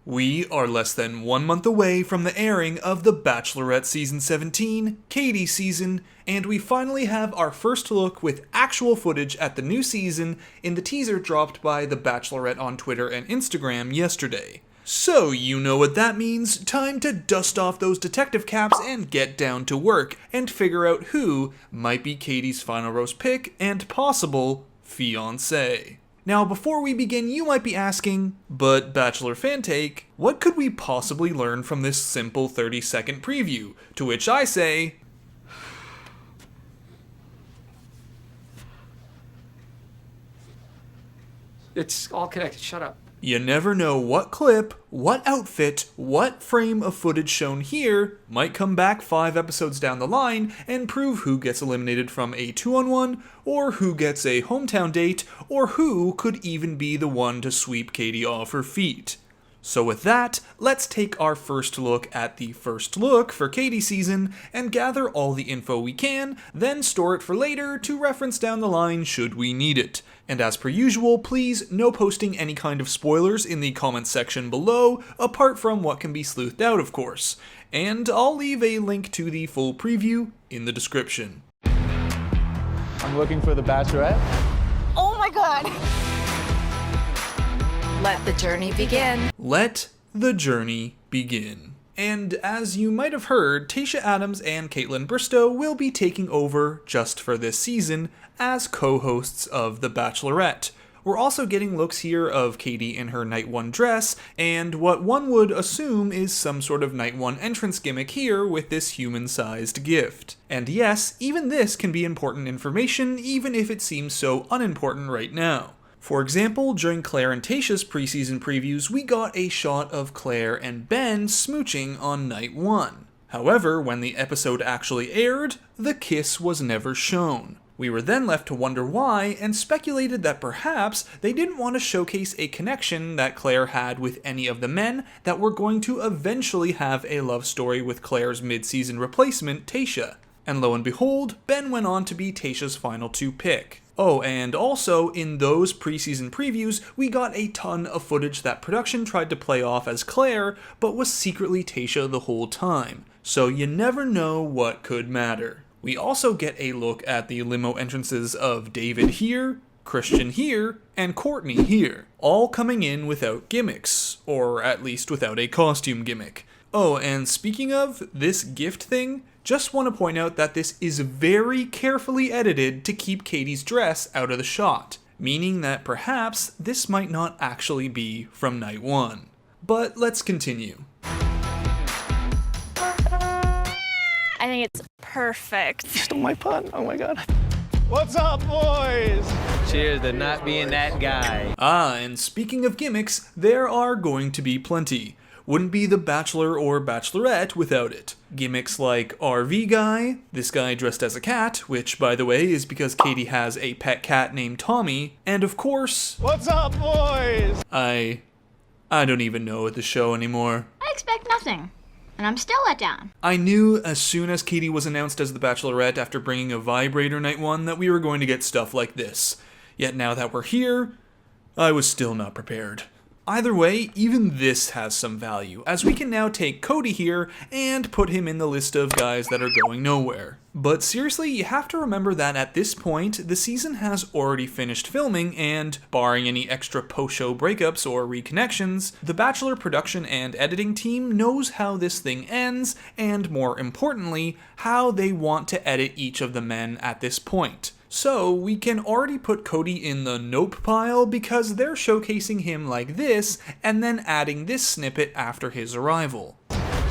We are less than 1 month away from the airing of The Bachelorette Season 17, Katie's season, and we finally have our first look with actual footage at the new season in the teaser dropped by The Bachelorette on Twitter and Instagram yesterday. So you know what that means, time to dust off those detective caps and get down to work, and figure out who might be Katie's final rose pick and possible fiancé. Now, before we begin, you might be asking, but Bachelor Fantake, what could we possibly learn from this simple 30-second preview? To which I say, it's all connected, shut up. You never know what clip, what outfit, what frame of footage shown here might come back 5 episodes down the line and prove who gets eliminated from a 2-on-1, or who gets a hometown date, or who could even be the one to sweep Katie off her feet. So with that, let's take our first look at the first look for Katie's season and gather all the info we can, then store it for later to reference down the line should we need it. And as per usual, please no posting any kind of spoilers in the comments section below, apart from what can be sleuthed out of course. And I'll leave a link to the full preview in the description. I'm looking for the Bachelorette. Oh my god! Let the journey begin. Let the journey begin. And as you might have heard, Tayshia Adams and Kaitlyn Bristowe will be taking over just for this season as co-hosts of The Bachelorette. We're also getting looks here of Katie in her night 1 dress, and what one would assume is some sort of night 1 entrance gimmick here with this human-sized gift. And yes, even this can be important information, even if it seems so unimportant right now. For example, during Claire and Tayshia's preseason previews, we got a shot of Claire and Ben smooching on night 1. However, when the episode actually aired, the kiss was never shown. We were then left to wonder why, and speculated that perhaps they didn't want to showcase a connection that Claire had with any of the men that were going to eventually have a love story with Claire's mid-season replacement, Tayshia. And lo and behold, Ben went on to be Tayshia's final 2 pick. Oh, and also, in those preseason previews, we got a ton of footage that production tried to play off as Claire, but was secretly Tayshia the whole time. So you never know what could matter. We also get a look at the limo entrances of David here, Christian here, and Courtney here, all coming in without gimmicks, or at least without a costume gimmick. Oh, and speaking of this gift thing, just want to point out that this is very carefully edited to keep Katie's dress out of the shot, meaning that perhaps this might not actually be from night 1. But let's continue. I think it's perfect. You stole my pun. Oh my god. What's up, boys? Cheers to not being that guy. Ah, and speaking of gimmicks, there are going to be plenty. Wouldn't be The Bachelor or Bachelorette without it. Gimmicks like RV Guy, this guy dressed as a cat, which by the way is because Katie has a pet cat named Tommy, and of course... What's up, boys? I don't even know at the show anymore. I expect nothing, and I'm still let down. I knew as soon as Katie was announced as the Bachelorette after bringing a vibrator night 1 that we were going to get stuff like this. Yet now that we're here, I was still not prepared. Either way, even this has some value, as we can now take Cody here and put him in the list of guys that are going nowhere. But seriously, you have to remember that at this point, the season has already finished filming and, barring any extra post-show breakups or reconnections, the Bachelor production and editing team knows how this thing ends, and more importantly, how they want to edit each of the men at this point. So we can already put Cody in the nope pile because they're showcasing him like this and then adding this snippet after his arrival.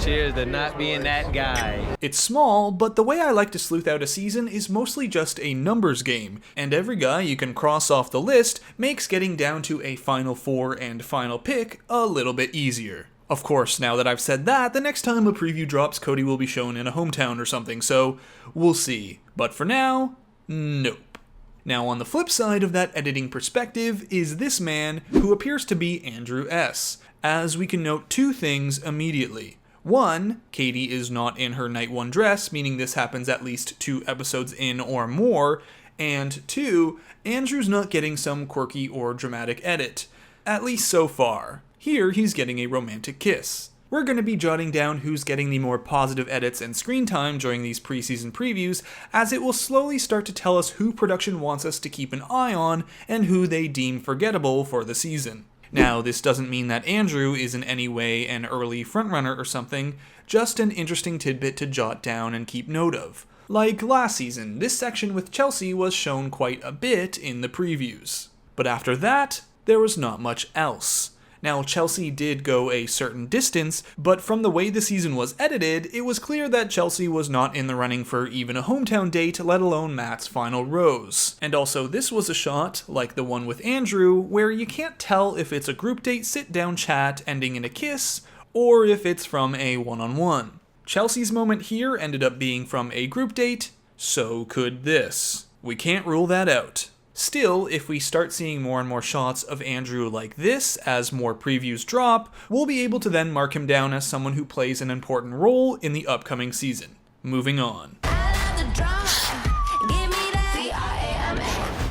Cheers to not being that guy. It's small, but the way I like to sleuth out a season is mostly just a numbers game, and every guy you can cross off the list makes getting down to a final 4 and final pick a little bit easier. Of course, now that I've said that, the next time a preview drops, Cody will be shown in a hometown or something, so we'll see. But for now, nope. Now on the flip side of that editing perspective is this man who appears to be Andrew S., as we can note 2 things immediately. 1, Katie is not in her night 1 dress, meaning this happens at least 2 episodes in or more, and 2, Andrew's not getting some quirky or dramatic edit, at least so far. Here he's getting a romantic kiss. We're going to be jotting down who's getting the more positive edits and screen time during these preseason previews, as it will slowly start to tell us who production wants us to keep an eye on and who they deem forgettable for the season. Now, this doesn't mean that Andrew is in any way an early frontrunner or something, just an interesting tidbit to jot down and keep note of. Like last season, this section with Chelsea was shown quite a bit in the previews. But after that, there was not much else. Now, Chelsea did go a certain distance, but from the way the season was edited, it was clear that Chelsea was not in the running for even a hometown date, let alone Matt's final rose. And also, this was a shot, like the one with Andrew, where you can't tell if it's a group date sit-down chat ending in a kiss, or if it's from a one-on-one. Chelsea's moment here ended up being from a group date, so could this. We can't rule that out. Still, if we start seeing more and more shots of Andrew like this as more previews drop, we'll be able to then mark him down as someone who plays an important role in the upcoming season. Moving on.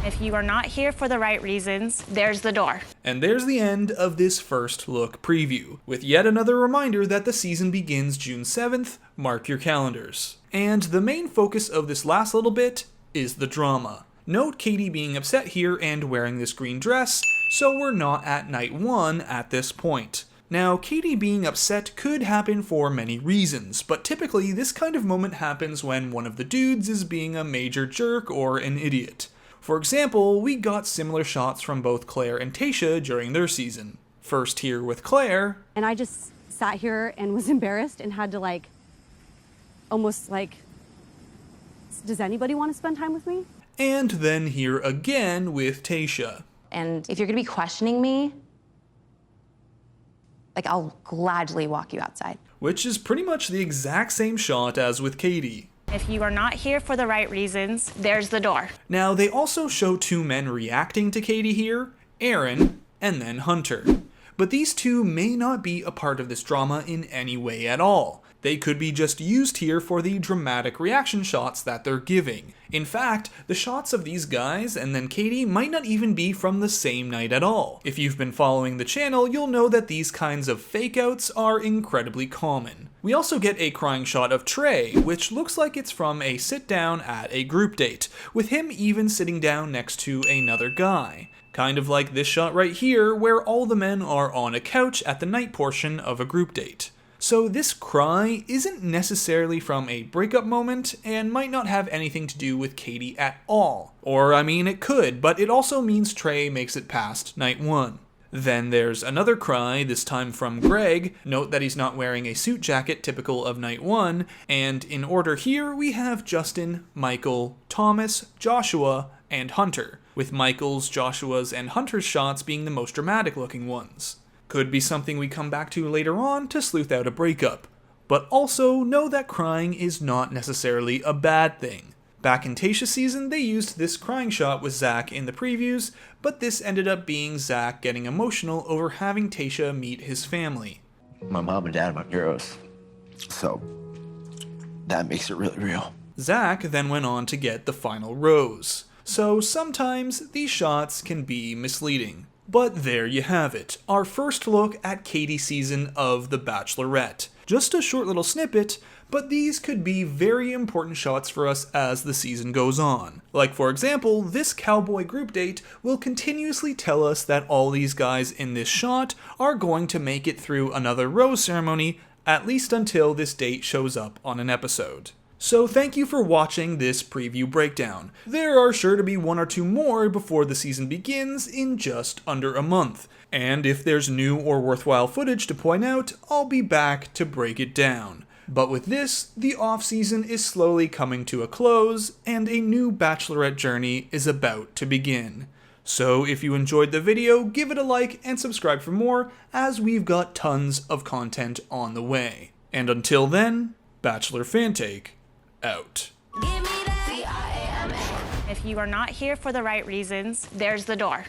If you are not here for the right reasons, there's the door. And there's the end of this first look preview, with yet another reminder that the season begins June 7th, mark your calendars. And the main focus of this last little bit is the drama. Note Katie being upset here and wearing this green dress, so we're not at night 1 at this point. Now, Katie being upset could happen for many reasons, but typically this kind of moment happens when one of the dudes is being a major jerk or an idiot. For example, we got similar shots from both Claire and Tayshia during their season. First here with Claire. And I just sat here and was embarrassed and had to almost does anybody want to spend time with me? And then here again with Tayshia. And if you're gonna be questioning me, I'll gladly walk you outside. Which is pretty much the exact same shot as with Katie. If you are not here for the right reasons, there's the door. Now, they also show two men reacting to Katie here, Aaron and then Hunter. But these two may not be a part of this drama in any way at all. They could be just used here for the dramatic reaction shots that they're giving. In fact, the shots of these guys and then Katie might not even be from the same night at all. If you've been following the channel, you'll know that these kinds of fake-outs are incredibly common. We also get a crying shot of Trey, which looks like it's from a sit-down at a group date, with him even sitting down next to another guy. Kind of like this shot right here, where all the men are on a couch at the night portion of a group date. So this cry isn't necessarily from a breakup moment and might not have anything to do with Katie at all. Or, it could, but it also means Trey makes it past night 1. Then there's another cry, this time from Greg. Note that he's not wearing a suit jacket typical of night 1. And in order here, we have Justin, Michael, Thomas, Joshua, and Hunter, with Michael's, Joshua's, and Hunter's shots being the most dramatic looking ones. Could be something we come back to later on to sleuth out a breakup. But also know that crying is not necessarily a bad thing. Back in Tayshia's season, they used this crying shot with Zach in the previews, but this ended up being Zach getting emotional over having Tayshia meet his family. My mom and dad are my heroes, so that makes it really real. Zach then went on to get the final rose. So sometimes these shots can be misleading. But there you have it, our first look at Katie's season of The Bachelorette. Just a short little snippet, but these could be very important shots for us as the season goes on. Like for example, this cowboy group date will continuously tell us that all these guys in this shot are going to make it through another rose ceremony, at least until this date shows up on an episode. So thank you for watching this preview breakdown. There are sure to be one or two more before the season begins in just under a month. And if there's new or worthwhile footage to point out, I'll be back to break it down. But with this, the off-season is slowly coming to a close, and a new Bachelorette journey is about to begin. So if you enjoyed the video, give it a like and subscribe for more, as we've got tons of content on the way. And until then, Bachelor Fantake out. If you are not here for the right reasons, there's the door.